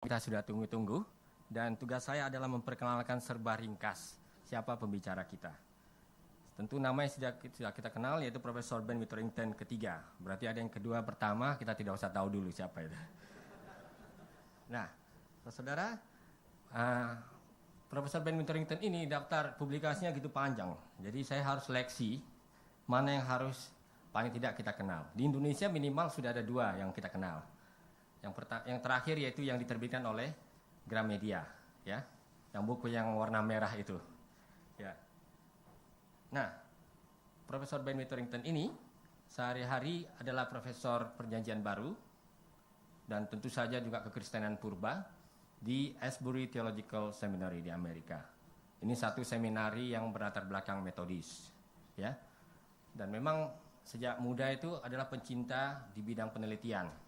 Kita sudah tunggu-tunggu dan tugas saya adalah memperkenalkan serba ringkas siapa pembicara kita. Tentu namanya sudah kita kenal, yaitu Profesor Ben Witherington ketiga. Berarti ada yang kedua, pertama kita tidak usah tahu dulu siapa itu. Nah, saudara, Profesor Ben Witherington ini daftar publikasinya gitu panjang. Jadi saya harus seleksi mana yang harus paling tidak kita kenal. Di Indonesia minimal sudah ada 2 yang kita kenal. Yang terakhir yaitu yang diterbitkan oleh Gramedia, ya, yang buku yang warna merah itu, ya. Nah, Profesor Ben Witherington ini sehari-hari adalah Profesor Perjanjian Baru dan tentu saja juga Kekristenan Purba di Asbury Theological Seminary di Amerika. Ini satu seminari yang berlatar belakang Metodis, ya. Dan memang sejak muda itu adalah pencinta di bidang penelitian.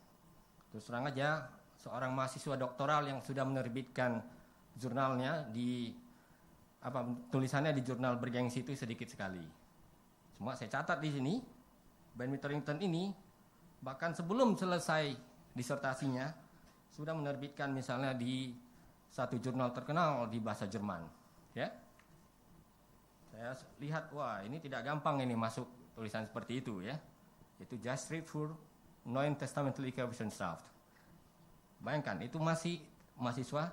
Terus terang aja, seorang mahasiswa doktoral yang sudah menerbitkan jurnalnya tulisannya di jurnal bergengsi itu sedikit sekali. Cuma saya catat di sini, Ben Witherington ini bahkan sebelum selesai disertasinya sudah menerbitkan misalnya di satu jurnal terkenal di bahasa Jerman, ya. Saya lihat, wah ini tidak gampang ini masuk tulisan seperti itu, ya. Itu Just Read for Neuen Testamentliche Wissenschaft. Bayangkan, itu masih mahasiswa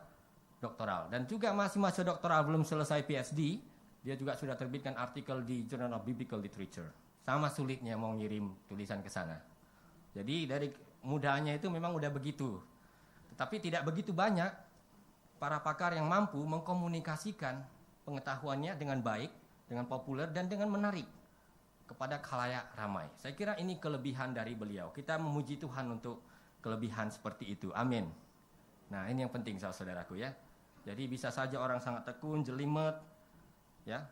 doktoral. Dan juga masih mahasiswa doktoral belum selesai PhD, dia juga sudah terbitkan artikel di Journal of Biblical Literature. Sama sulitnya mau ngirim tulisan ke sana. Jadi dari mudanya itu memang udah begitu. Tetapi tidak begitu banyak para pakar yang mampu mengkomunikasikan pengetahuannya dengan baik, dengan populer, dan dengan menarik kepada khalayak ramai. Saya kira ini kelebihan dari beliau. Kita memuji Tuhan untuk kelebihan seperti itu. Amin. Nah, ini yang penting saudaraku, ya. Jadi bisa saja orang sangat tekun, jelimet, ya,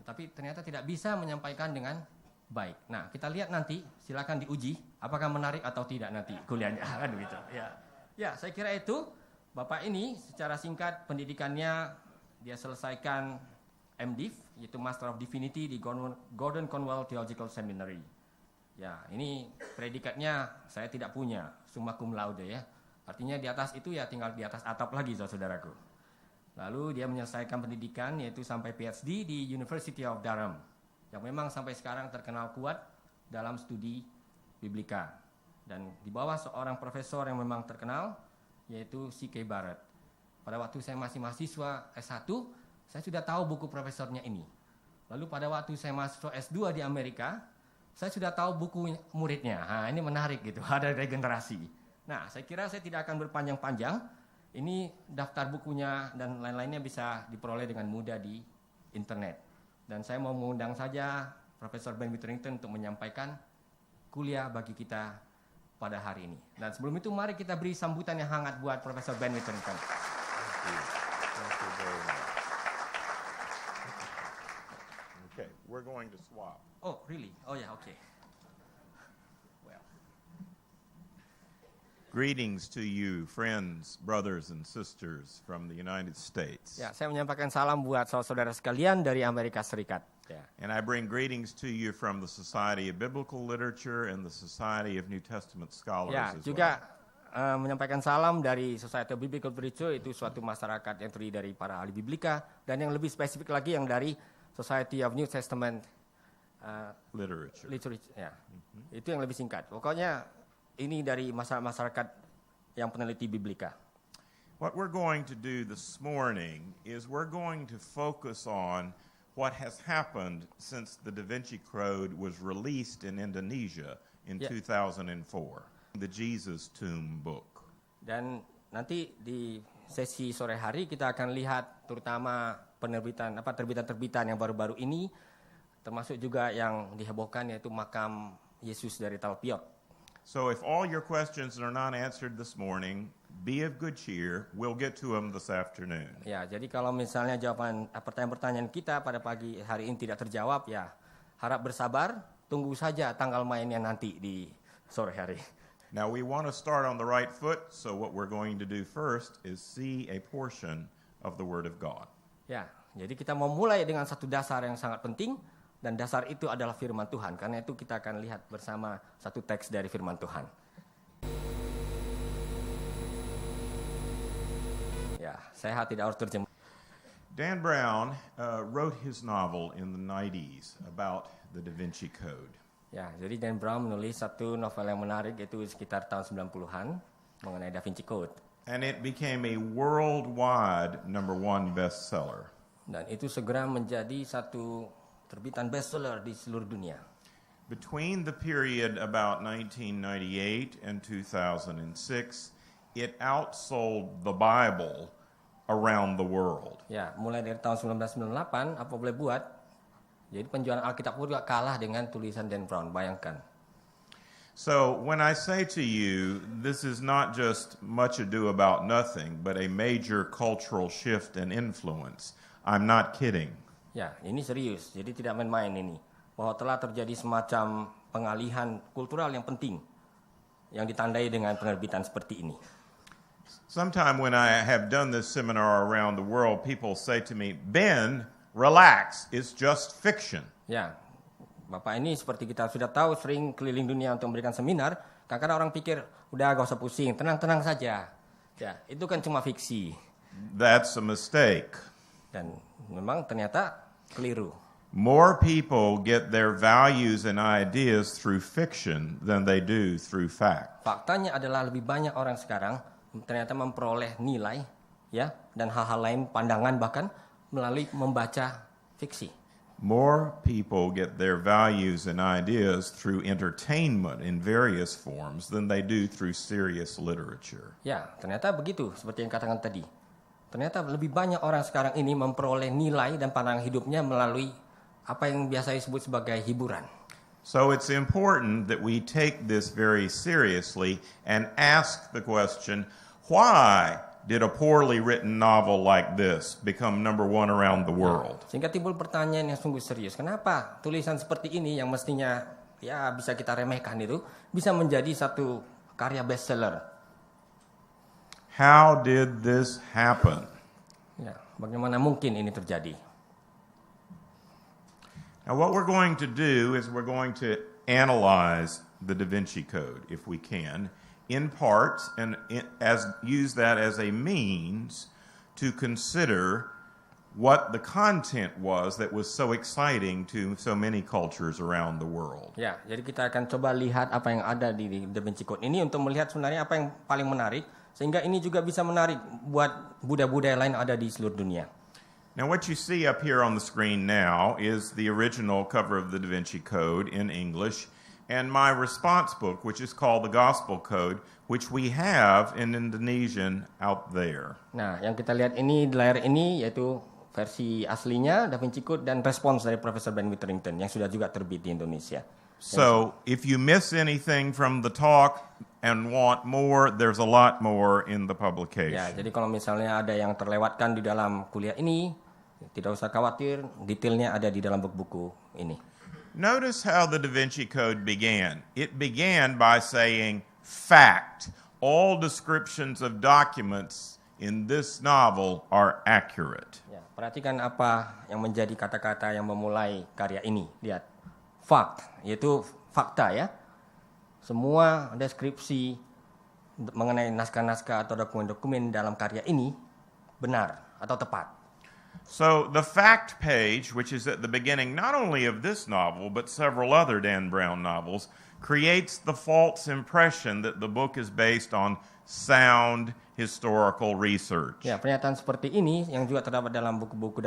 tetapi ternyata tidak bisa menyampaikan dengan baik. Nah, kita lihat nanti, silakan diuji apakah menarik atau tidak nanti kuliahnya, kan begitu. Ya. Ya, saya kira itu. Bapak ini secara singkat pendidikannya dia selesaikan MDiv, yaitu Master of Divinity di Gordon Conwell Theological Seminary. Ya, ini predikatnya saya tidak punya, summa cum laude, ya. Artinya di atas itu ya tinggal di atas atap lagi, saudaraku. Lalu dia menyelesaikan pendidikan yaitu sampai PhD di University of Durham, yang memang sampai sekarang terkenal kuat dalam studi Biblika. Dan di bawah seorang profesor yang memang terkenal, yaitu C.K. Barrett. Pada waktu saya masih mahasiswa S1, saya sudah tahu buku profesornya ini. Lalu pada waktu saya mahasiswa S2 di Amerika, saya sudah tahu buku muridnya. Nah, ini menarik gitu, ada regenerasi. Nah, saya kira saya tidak akan berpanjang-panjang. Ini daftar bukunya dan lain-lainnya bisa diperoleh dengan mudah di internet. Dan saya mau mengundang saja Profesor Ben Witherington untuk menyampaikan kuliah bagi kita pada hari ini. Dan sebelum itu mari kita beri sambutan yang hangat buat Profesor Ben Witherington. Okay, we're going to swap. Oh, really? Oh, yeah, okay. Well. Greetings to you, friends, brothers, and sisters from the United States. Ya, saya menyampaikan salam buat saudara-saudara sekalian dari Amerika Serikat. Ya. And I bring greetings to you from the Society of Biblical Literature and the Society of New Testament Scholars Ya, as juga well. menyampaikan salam dari Society of Biblical Literature, itu suatu masyarakat yang terdiri dari para ahli biblika, dan yang lebih spesifik lagi yang dari Society of New Testament Literature. ya. Itu yang lebih singkat. Pokoknya ini dari masyarakat yang peneliti biblika. What we're going to do this morning is we're going to focus on what has happened since the Da Vinci Code was released in Indonesia in 2004, the Jesus Tomb book. Dan nanti di sesi sore hari kita akan lihat terutama terbitan-terbitan yang baru-baru ini, termasuk juga yang dihebohkan yaitu makam Yesus dari Talpiot. So if all your questions are not answered this morning, be of good cheer. We'll get to them this afternoon. Ya, jadi kalau misalnya pertanyaan-pertanyaan kita pada pagi hari ini tidak terjawab, ya harap bersabar, tunggu saja tanggal mainnya nanti di sore hari. Now we want to start on the right foot, so what we're going to do first is see a portion of the Word of God. Ya, jadi kita mau mulai dengan satu dasar yang sangat penting, dan dasar itu adalah firman Tuhan. Karena itu kita akan lihat bersama satu teks dari firman Tuhan. Saya tidak harus terjemah. Dan Brown wrote his novel in the 90s about the Da Vinci Code. Ya, jadi Dan Brown menulis satu novel yang menarik yaitu sekitar tahun 90-an mengenai Da Vinci Code. And it became a worldwide #1 bestseller. Dan itu segera menjadi satu terbitan bestseller di seluruh dunia. Between the period about 1998 and 2006, it outsold the Bible around the world. Ya, mulai dari tahun 1998 apa boleh buat? Jadi penjualan Alkitab pun juga kalah dengan tulisan Dan Brown, bayangkan. So when I say to you, this is not just much ado about nothing, but a major cultural shift and influence, I'm not kidding. Ya, ini serius. Jadi tidak main-main ini. Bahwa telah terjadi semacam pengalihan kultural yang penting yang ditandai dengan penerbitan seperti ini. Sometime when I have done this seminar around the world, people say to me, Ben, relax, it's just fiction. Ya, Bapak ini seperti kita sudah tahu sering keliling dunia untuk memberikan seminar. Kadang-kadang orang pikir, udah gak usah pusing, tenang-tenang saja. Ya, itu kan cuma fiksi. That's a mistake. Dan memang ternyata keliru. More people get their values and ideas through fiction than they do through fact. Faktanya adalah lebih banyak orang sekarang ternyata memperoleh nilai, ya, dan hal-hal lain, pandangan bahkan melalui membaca fiksi. More people get their values and ideas through entertainment in various forms than they do through serious literature. Ya, ternyata begitu, seperti yang katakan tadi. Ternyata lebih banyak orang sekarang ini memperoleh nilai dan pandangan hidupnya melalui apa yang biasa disebut sebagai hiburan. So it's important that we take this very seriously and ask the question, why did a poorly written novel like this become #1 around the world? Sehingga timbul pertanyaan yang sungguh serius. Kenapa tulisan seperti ini yang mestinya ya bisa kita remehkan itu bisa menjadi satu karya bestseller? How did this happen? Ya, bagaimana mungkin ini terjadi? Now what we're going to do is we're going to analyze the Da Vinci Code, if we can, in parts, and use that as a means to consider what the content was that was so exciting to so many cultures around the world. Ya, jadi kita akan coba lihat apa yang ada di Da Vinci Code ini untuk melihat sebenarnya apa yang paling menarik, sehingga ini juga bisa menarik buat budaya-budaya lain ada di seluruh dunia. Now what you see up here on the screen now is the original cover of the Da Vinci Code in English, and my response book, which is called the Gospel Code, which we have in Indonesian out there. Nah, yang kita lihat ini di layar ini yaitu versi aslinya Da Vinci Code dan respons dari Profesor Ben Witherington yang sudah juga terbit di Indonesia. So if you miss anything from the talk and want more, there's a lot more in the publication. Ya, jadi kalau misalnya ada yang terlewatkan di dalam kuliah ini, tidak usah khawatir, detailnya ada di dalam buku-buku ini. Notice how the Da Vinci Code began. It began by saying, fact, all descriptions of documents in this novel are accurate. Ya, perhatikan apa yang menjadi kata-kata yang memulai karya ini. Lihat, fact, yaitu fakta ya. Semua deskripsi mengenai naskah-naskah atau dokumen-dokumen dalam karya ini benar atau tepat. So the fact page, which is at the beginning not only of this novel, but several other Dan Brown novels, creates the false impression that the book is based on sound historical research. Ya, pernyataan seperti ini yang juga terdapat dalam buku-buku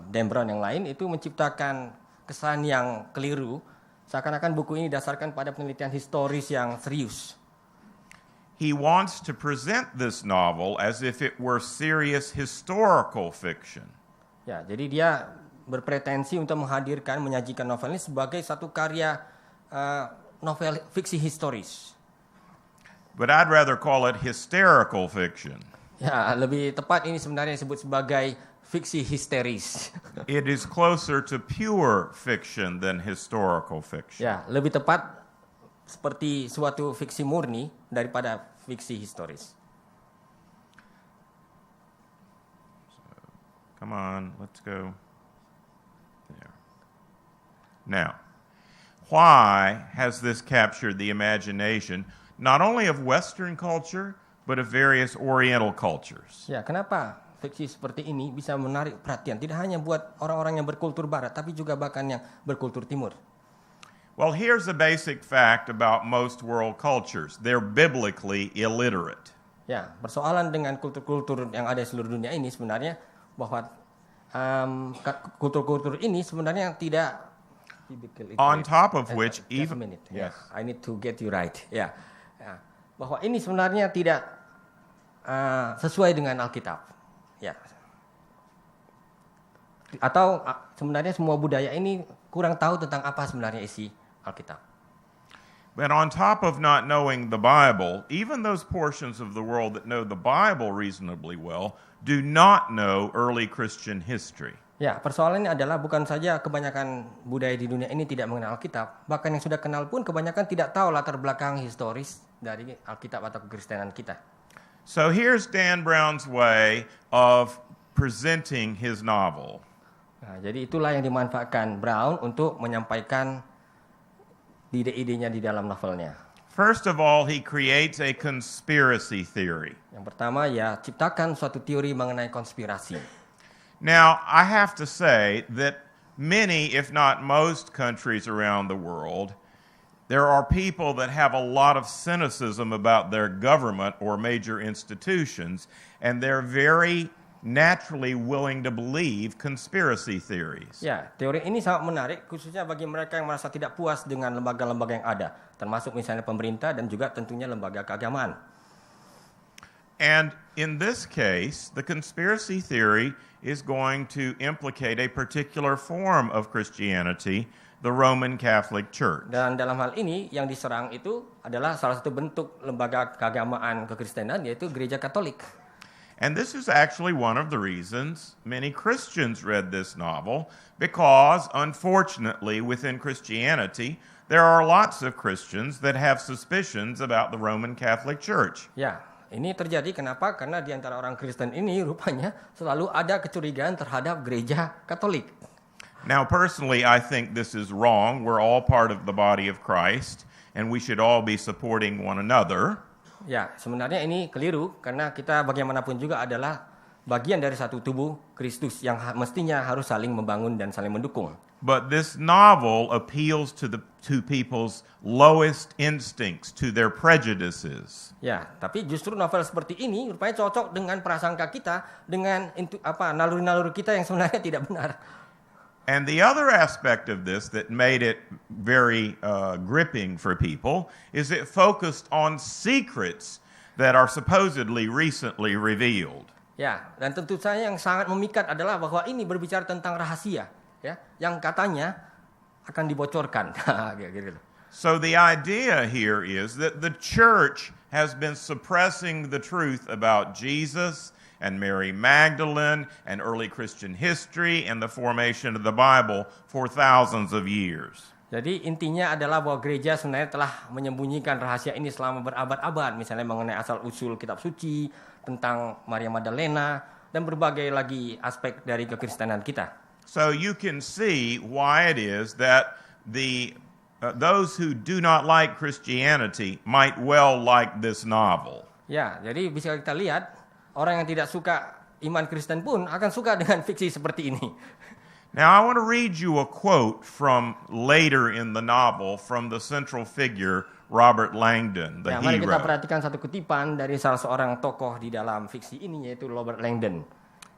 Dan Brown yang lain itu menciptakan kesan yang keliru, seakan-akan buku ini didasarkan pada penelitian historis yang serius. He wants to present this novel as if it were serious historical fiction. Ya, jadi dia berpretensi untuk menyajikan novel ini sebagai satu karya novel fiksi historis. But I'd rather call it hysterical fiction. Ya, lebih tepat ini sebenarnya disebut sebagai fiksi histeris. It is closer to pure fiction than historical fiction. Ya, lebih tepat seperti suatu fiksi murni daripada fiksi historis. Come on, let's go. There. Now, why has this captured the imagination not only of Western culture, but of various Oriental cultures? Ya, kenapa fiksi seperti ini bisa menarik perhatian tidak hanya buat orang-orang yang berkultur barat tapi juga bahkan yang berkultur timur. Well, here's a basic fact about most world cultures. They're biblically illiterate. Ya, persoalan dengan kultur-kultur yang ada di seluruh dunia ini sebenarnya bahwa kultur-kultur ini sebenarnya tidak On top of which, just a even minute. yes. I need to get you right. Ya, bahwa ini sebenarnya tidak sesuai dengan Alkitab. Ya. Atau sebenarnya semua budaya ini kurang tahu tentang apa sebenarnya isi Alkitab. But on top of not knowing the Bible, even those portions of the world that know the Bible reasonably well do not know early Christian history. Ya, persoalannya adalah bukan saja kebanyakan budaya di dunia ini tidak mengenal Alkitab, bahkan yang sudah kenal pun kebanyakan tidak tahu latar belakang historis dari Alkitab atau kekristenan kita. So here's Dan Brown's way of presenting his novel. Nah, jadi itulah yang dimanfaatkan Brown untuk menyampaikan ide-idenya di dalam novelnya. First of all, he creates a conspiracy theory. Yang pertama ya ciptakan suatu teori mengenai konspirasi. Now, I have to say that many, if not most countries around the world, there are people that have a lot of cynicism about their government or major institutions, and they're very naturally willing to believe conspiracy theories. Ya, teori ini sangat menarik khususnya bagi mereka yang merasa tidak puas dengan lembaga-lembaga yang ada, termasuk misalnya pemerintah dan juga tentunya lembaga keagamaan. And in this case, the conspiracy theory is going to implicate a particular form of Christianity, the Roman Catholic Church. Dan dalam hal ini yang diserang itu adalah salah satu bentuk lembaga keagamaan kekristenan yaitu Gereja Katolik. And this is actually one of the reasons many Christians read this novel, because unfortunately within Christianity, there are lots of Christians that have suspicions about the Roman Catholic Church. Ya, ini terjadi kenapa? Karena di antara orang Kristen ini rupanya selalu ada kecurigaan terhadap Gereja Katolik. Now, personally, I think this is wrong. We're all part of the body of Christ, and we should all be supporting one another. Ya, sebenarnya ini keliru karena kita bagaimanapun juga adalah bagian dari satu tubuh Kristus yang mestinya harus saling membangun dan saling mendukung. But this novel appeals to people's lowest instincts, to their prejudices. Ya, tapi justru novel seperti ini rupanya cocok dengan prasangka kita, dengan naluri-naluri kita yang sebenarnya tidak benar. And the other aspect of this that made it very gripping for people is it focused on secrets that are supposedly recently revealed. Ya, dan tentu saja yang sangat memikat adalah bahwa ini berbicara tentang rahasia, ya, yang katanya akan dibocorkan. Gitu. So the idea here is that the church has been suppressing the truth about Jesus and Mary Magdalene and early Christian history and the formation of the Bible for thousands of years. Jadi intinya adalah bahwa gereja sebenarnya telah menyembunyikan rahasia ini selama berabad-abad, misalnya mengenai asal-usul kitab suci, tentang Maria Magdalena, dan berbagai lagi aspek dari kekristenan kita. So you can see why it is that those who do not like Christianity might well like this novel. Ya, jadi bisa kita lihat orang yang tidak suka iman Kristen pun akan suka dengan fiksi seperti ini. Now I want to read you a quote from later in the novel from the central figure Robert Langdon, the Mari kita hero. perhatikan satu kutipan dari salah seorang tokoh di dalam fiksi ini yaitu Robert Langdon.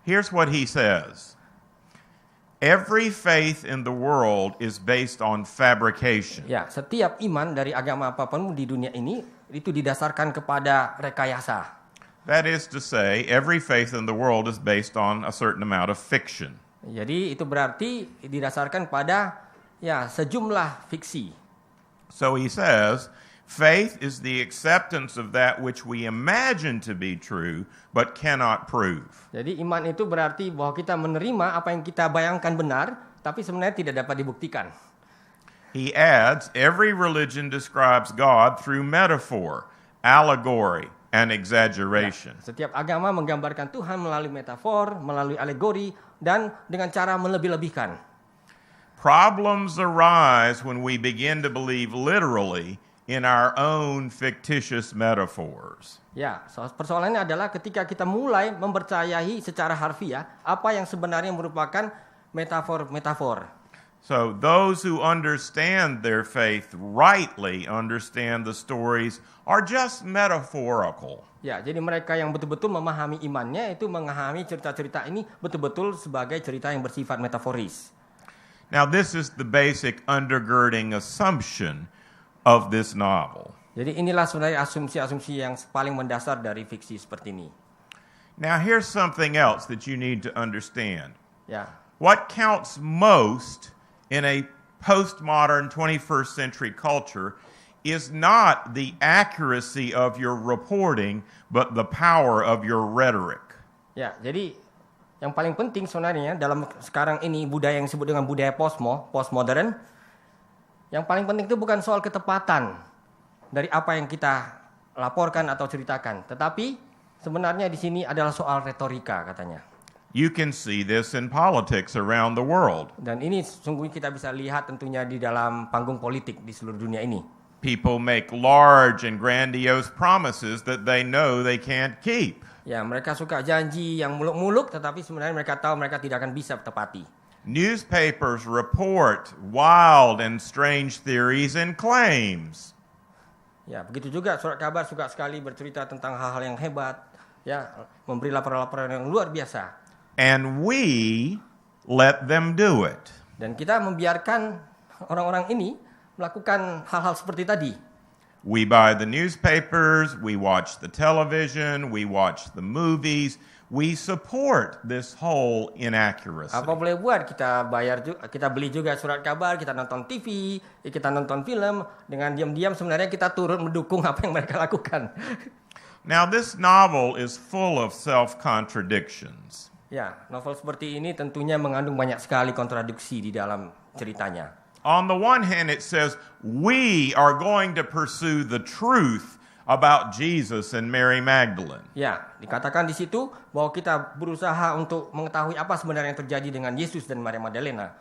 Here's what he says. Every faith in the world is based on fabrication. Ya, setiap iman dari agama apapun di dunia ini itu didasarkan kepada rekayasa. That is to say, every faith in the world is based on a certain amount of fiction. Jadi itu berarti didasarkan pada sejumlah fiksi. So he says, faith is the acceptance of that which we imagine to be true but cannot prove. Jadi iman itu berarti bahwa kita menerima apa yang kita bayangkan benar tapi sebenarnya tidak dapat dibuktikan. He adds, every religion describes God through metaphor, allegory, and exaggeration. Setiap agama menggambarkan Tuhan melalui metafor, melalui alegori, dan dengan cara melebih-lebihkan. Problems arise when we begin to believe literally in our own fictitious metaphors. Ya, persoalannya adalah ketika kita mulai mempercayai secara harfiah apa yang sebenarnya merupakan metafor-metafor. So those who understand their faith rightly understand the stories are just metaphorical. Ya, jadi mereka yang betul-betul memahami imannya itu memahami cerita-cerita ini betul-betul sebagai cerita yang bersifat metaforis. Now this is the basic undergirding assumption of this novel. Jadi inilah sebenarnya asumsi-asumsi yang paling mendasar dari fiksi seperti ini. Now here's something else that you need to understand. Ya. What counts most in a postmodern 21st century culture is not the accuracy of your reporting, but the power of your rhetoric. Ya, jadi yang paling penting sebenarnya dalam sekarang ini budaya yang disebut dengan budaya postmodern, yang paling penting itu bukan soal ketepatan dari apa yang kita laporkan atau ceritakan, tetapi sebenarnya di sini adalah soal retorika katanya. You can see this in politics around the world. Dan ini sungguh kita bisa lihat tentunya di dalam panggung politik di seluruh dunia ini. People make large and grandiose promises that they know they can't keep. Ya, mereka suka janji yang muluk-muluk, tetapi sebenarnya mereka tahu mereka tidak akan bisa tepati. Newspapers report wild and strange theories and claims. Ya, begitu juga surat kabar suka sekali bercerita tentang hal-hal yang hebat, ya, memberi laporan-laporan yang luar biasa. And we let them do it. Dan kita membiarkan orang-orang ini melakukan hal-hal seperti tadi. We buy the newspapers, we watch the television, we watch the movies, we support this whole inaccuracy. Apa boleh buat, kita beli juga surat kabar, kita nonton TV, kita nonton film, dengan diam-diam sebenarnya kita turut mendukung apa yang mereka lakukan. Now this novel is full of self-contradictions. Ya, novel seperti ini tentunya mengandung banyak sekali kontradiksi di dalam ceritanya. On the one hand, it says, we are going to pursue the truth about Jesus and Mary Magdalene. Ya, dikatakan di situ bahwa kita berusaha untuk mengetahui apa sebenarnya yang terjadi dengan Yesus dan Maria Magdalena.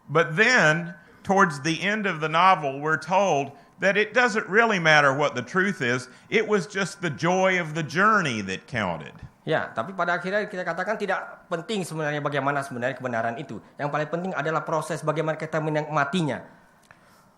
But then, towards the end of the novel, we're told that it doesn't really matter what the truth is. It was just the joy of the journey that counted. Ya, tapi pada akhirnya kita katakan tidak penting sebenarnya bagaimana sebenarnya kebenaran itu. Yang paling penting adalah proses bagaimana kita menikmatinya.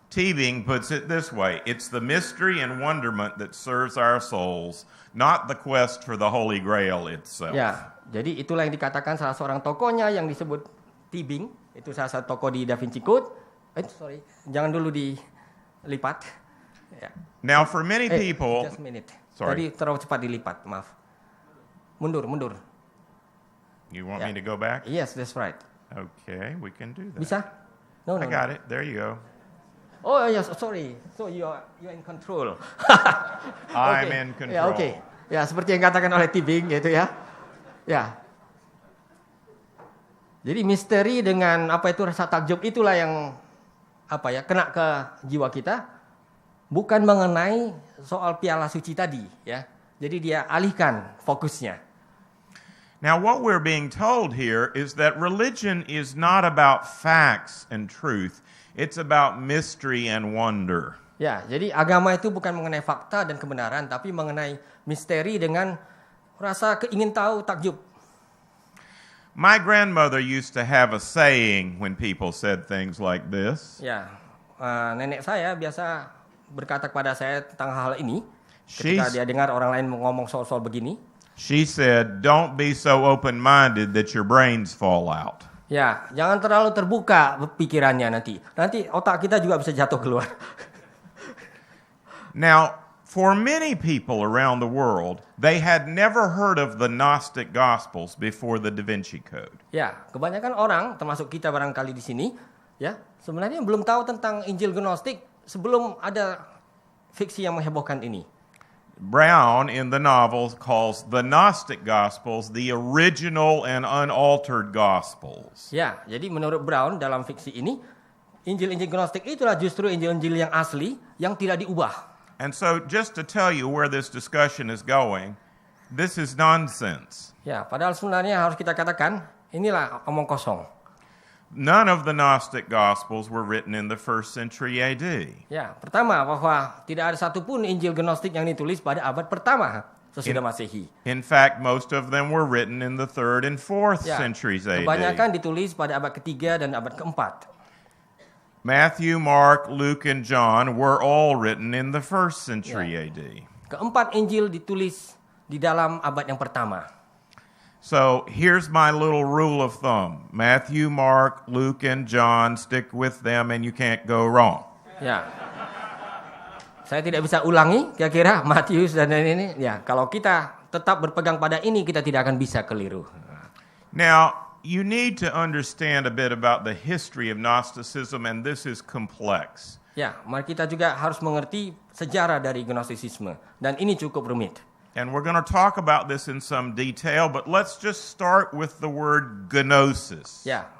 Teabing puts it this way, it's the mystery and wonderment that serves our souls, not the quest for the Holy Grail itself. Ya, jadi itulah yang dikatakan salah seorang tokohnya yang disebut Teabing, itu salah satu tokoh di Da Vinci Code. Jangan dulu dilipat. Ya. Now for many people, just a minute. Sorry. Tadi terlalu cepat dilipat, maaf. Mundur. You want me to go back? Yes, that's right. Okay, we can do that. Bisa? No. I got it. There you go. Oh yes, sorry. So you're in control. I'm in control. Ya, oke. Ya, seperti yang katakan oleh Teabing gitu ya. Ya. Jadi misteri dengan apa itu rasa takjub itulah yang kena ke jiwa kita, bukan mengenai soal piala suci tadi ya. Jadi dia alihkan fokusnya. Now, what we're being told here is that religion is not about facts and truth. It's about mystery and wonder. Ya, jadi agama itu bukan mengenai fakta dan kebenaran, tapi mengenai misteri dengan rasa keingin tahu, takjub. My grandmother used to have a saying when people said things like this. Ya, nenek saya biasa berkata kepada saya tentang hal ini. Ketika dia dengar orang lain ngomong soal-soal begini. She said, don't be so open-minded that your brains fall out. Ya, jangan terlalu terbuka pikirannya nanti. Nanti otak kita juga bisa jatuh keluar. Now, for many people around the world, they had never heard of the Gnostic Gospels before the Da Vinci Code. Ya, kebanyakan orang, termasuk kita barangkali di sini, ya, sebenarnya belum tahu tentang Injil Gnostik sebelum ada fiksi yang menghebohkan ini. Brown in the novel calls the Gnostic Gospels the original and unaltered Gospels. Ya, jadi menurut Brown dalam fiksi ini, Injil-Injil Gnostik itulah justru Injil-Injil yang asli, yang tidak diubah. And so just to tell you where this discussion is going, this is nonsense. Ya, padahal sebenarnya harus kita katakan, inilah omong kosong. None of the Gnostic Gospels were written in the first century AD. Ya, pertama bahwa tidak ada satupun Injil Gnostik yang ditulis pada abad pertama sesudah Masehi. In fact, most of them were written in the 3rd and 4th Ya, centuries AD. kebanyakan ditulis pada abad ketiga dan abad keempat. Matthew, Mark, Luke, and John were all written in the 1st century AD. Keempat Injil ditulis di dalam abad yang pertama. So here's my little rule of thumb. Matthew, Mark, Luke, and John, stick with them and you can't go wrong. Ya. Saya tidak bisa ulangi kira-kira Matius dan ini. Ya, kalau kita tetap berpegang pada ini kita tidak akan bisa keliru. Now, you need to understand a bit about the history of Gnosticism, and this is complex. Ya, mari kita juga harus mengerti sejarah dari Gnostisisme dan ini cukup rumit. And we're going to talk about this in some detail, but let's just start with the word gnosis. Ya,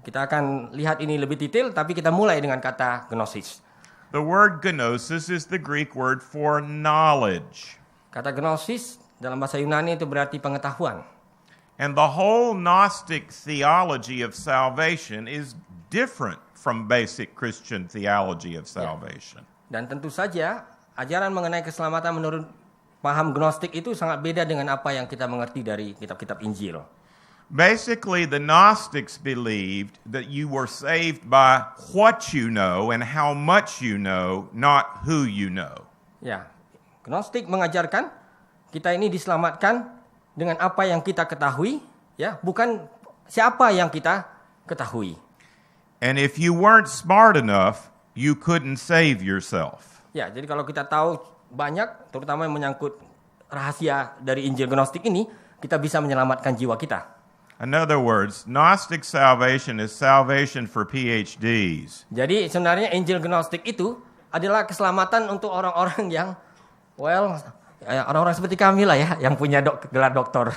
kita akan lihat ini lebih detail, tapi kita mulai dengan kata gnosis. The word gnosis is the Greek word for knowledge. Kata gnosis dalam bahasa Yunani itu berarti pengetahuan. And the whole Gnostic theology of salvation is different from basic Christian theology of salvation. Dan tentu saja ajaran mengenai keselamatan menurut paham Gnostik itu sangat beda dengan apa yang kita mengerti dari kitab-kitab Injil. Basically, the Gnostics believed that you were saved by what you know and how much you know, not who you know. Ya, Gnostik mengajarkan kita ini diselamatkan dengan apa yang kita ketahui, ya, bukan siapa yang kita ketahui. And if you weren't smart enough, you couldn't save yourself. Ya, jadi kalau kita tahu banyak, terutama yang menyangkut rahasia dari Injil Gnostik ini, kita bisa menyelamatkan jiwa kita. In other words, Gnostic salvation is salvation for PhDs. Jadi sebenarnya Injil Gnostik itu adalah keselamatan untuk orang-orang yang, orang-orang seperti kami lah ya, yang punya gelar doktor.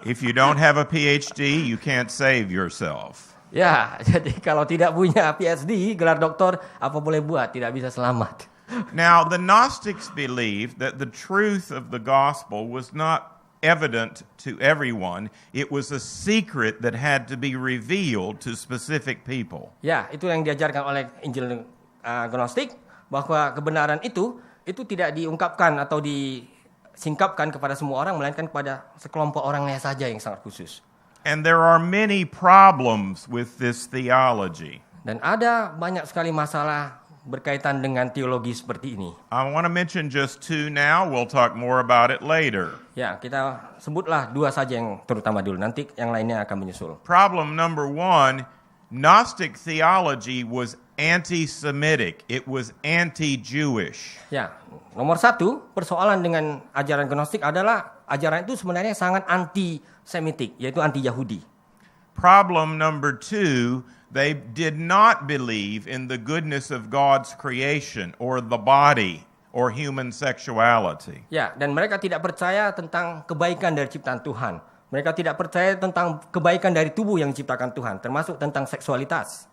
If you don't have a PhD, you can't save yourself. Ya, jadi kalau tidak punya PhD, gelar doktor, apa boleh buat, tidak bisa selamat. Now, the Gnostics believed that the truth of the gospel was not evident to everyone. It was a secret that had to be revealed to specific people. Ya, itu yang diajarkan oleh Injil Gnostik, bahwa kebenaran itu tidak diungkapkan atau disingkapkan kepada semua orang, melainkan kepada sekelompok orangnya saja yang sangat khusus. And there are many problems with this theology. Dan ada banyak sekali masalah berkaitan dengan teologi seperti ini. I want to mention just two now. We'll talk more about it later. Ya, kita sebutlah dua saja yang terutama dulu. Nanti yang lainnya akan menyusul. Problem number one, Gnostic theology was anti-Semitic. It was anti-Jewish. Ya, nomor satu, persoalan dengan ajaran Gnostik adalah ajaran itu sebenarnya sangat anti-Semitik, yaitu anti-Yahudi. Problem number two, they did not believe in the goodness of God's creation or the body or human sexuality. Ya, dan mereka tidak percaya tentang kebaikan dari ciptaan Tuhan. Mereka tidak percaya tentang kebaikan dari tubuh yang diciptakan Tuhan, termasuk tentang seksualitas.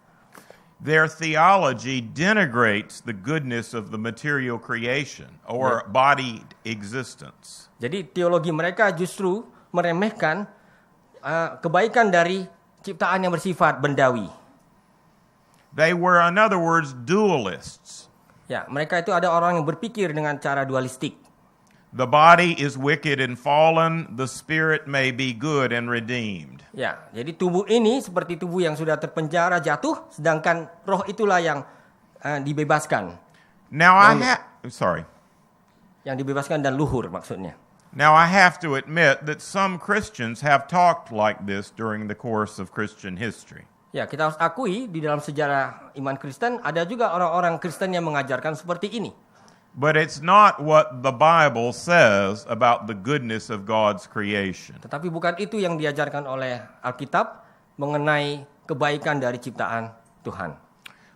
Their theology denigrates the goodness of the material creation or body existence. Jadi teologi mereka justru meremehkan kebaikan dari ciptaan yang bersifat bendawi. They were, in other words, dualists. Ya, mereka itu ada orang yang berpikir dengan cara dualistik. The body is wicked and fallen, the spirit may be good and redeemed. Ya, jadi tubuh ini seperti tubuh yang sudah terpenjara jatuh, sedangkan roh itulah yang dibebaskan. Now Yang dibebaskan dan luhur maksudnya. Now I have to admit that some Christians have talked like this during the course of Christian history. Ya, kita harus akui di dalam sejarah iman Kristen ada juga orang-orang Kristen yang mengajarkan seperti ini. But it's not what the Bible says about the goodness of God's creation. Tetapi bukan itu yang diajarkan oleh Alkitab mengenai kebaikan dari ciptaan Tuhan.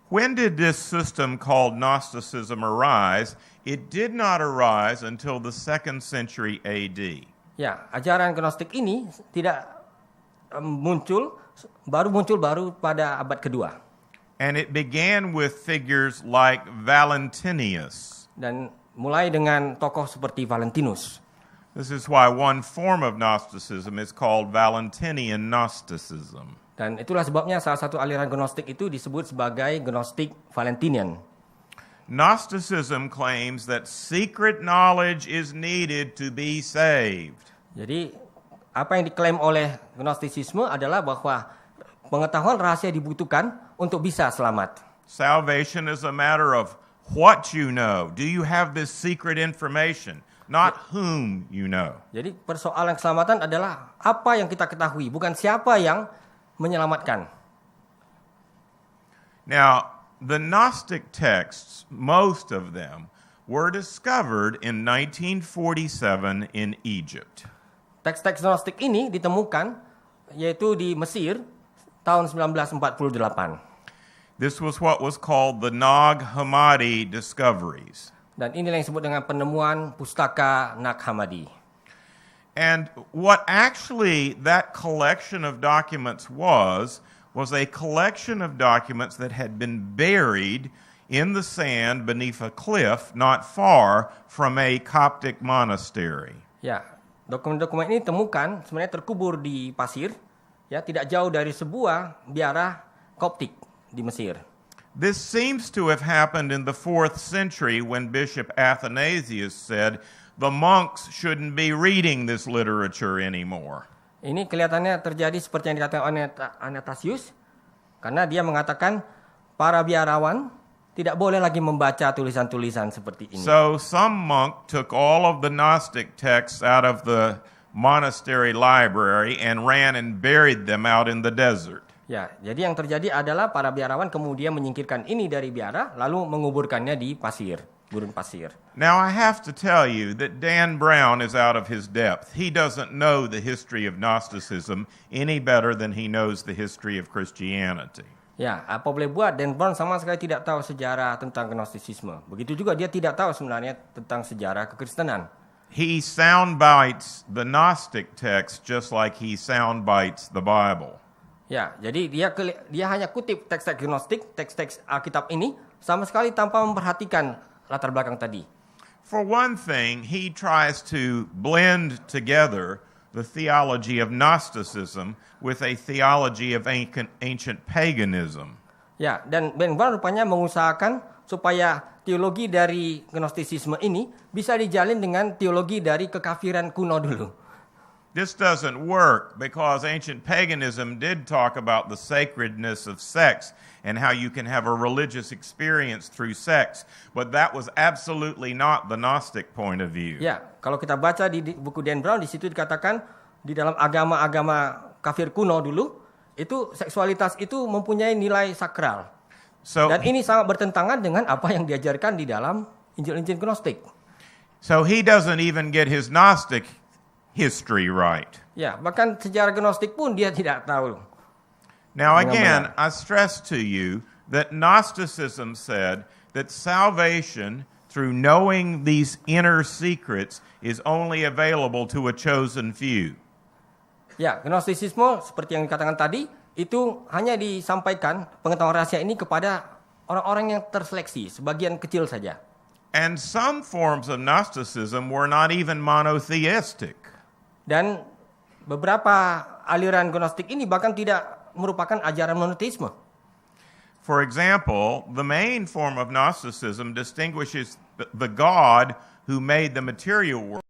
When did this system called Gnosticism arise? It did not arise until the 2nd century AD. Ya, ajaran Gnostik ini tidak baru muncul pada abad kedua. And it began with figures like Valentinius. Dan mulai dengan tokoh seperti Valentinus. This is why one form of Gnosticism is called Valentinian Gnosticism. Dan itulah sebabnya salah satu aliran Gnostik itu disebut sebagai Gnostik Valentinian. Gnosticism claims that secret knowledge is needed to be saved. Jadi apa yang diklaim oleh Gnostisisme adalah bahwa pengetahuan rahasia dibutuhkan untuk bisa selamat. Salvation is a matter of what you know. Do you have this secret information? Not whom you know. Jadi persoalan keselamatan adalah apa yang kita ketahui, bukan siapa yang menyelamatkan. Now, the Gnostic texts, most of them, were discovered in 1947 in Egypt. Teks-teks Gnostik ini ditemukan yaitu di Mesir tahun 1948. This was what was called the Nag Hammadi discoveries. Dan inilah yang disebut dengan penemuan pustaka Nag Hammadi. And what actually that collection of documents was a collection of documents that had been buried in the sand beneath a cliff not far from a Coptic monastery. Ya, dokumen-dokumen ini ditemukan sebenarnya terkubur di pasir, ya, tidak jauh dari sebuah biara Koptik di Mesir. This seems to have happened in the 4th century when Bishop Athanasius said the monks shouldn't be reading this literature anymore. Ini kelihatannya terjadi seperti yang dikatakan oleh Athanasius, karena dia mengatakan para biarawan tidak boleh lagi membaca tulisan-tulisan seperti ini. So some monk took all of the Gnostic texts out of the monastery library and ran and buried them out in the desert. Ya, jadi yang terjadi adalah para biarawan kemudian menyingkirkan ini dari biara, lalu menguburkannya di pasir, gurun pasir. Now I have to tell you that Dan Brown is out of his depth. He doesn't know the history of Gnosticism any better than he knows the history of Christianity. Ya, apa boleh buat, Dan Brown sama sekali tidak tahu sejarah tentang Gnostisisme. Begitu juga dia tidak tahu sebenarnya tentang sejarah kekristenan. He soundbites the Gnostic text just like he soundbites the Bible. Ya, jadi dia hanya kutip teks-teks Gnostik, teks-teks Alkitab ini sama sekali tanpa memperhatikan latar belakang tadi. For one thing, he tries to blend together the theology of Gnosticism with a theology of ancient paganism. Ya, dan Ben Brown rupanya mengusahakan supaya teologi dari Gnostisisme ini bisa dijalin dengan teologi dari kekafiran kuno dulu. This doesn't work because ancient paganism did talk about the sacredness of sex and how you can have a religious experience through sex, but that was absolutely not the Gnostic point of view. Ya, kalau kita baca di buku Dan Brown, di situ dikatakan di dalam agama-agama kafir kuno dulu, itu seksualitas itu mempunyai nilai sakral. Dan ini sangat bertentangan dengan apa yang diajarkan di dalam Injil-Injil Gnostik. So he doesn't even get his Gnostic history right. Ya, bahkan sejarah Gnostik pun dia tidak tahu. Now again, I stress to you that Gnosticism said that salvation through knowing these inner secrets is only available to a chosen few. Ya, Gnostisisme seperti yang dikatakan tadi, itu hanya disampaikan pengetahuan rahasia ini kepada orang-orang yang terseleksi, sebagian kecil saja. And some forms of Gnosticism were not even monotheistic. Dan beberapa aliran Gnostik ini bahkan tidak merupakan ajaran monoteisme. For example, the main form of Gnosticism distinguishes the God who made the material world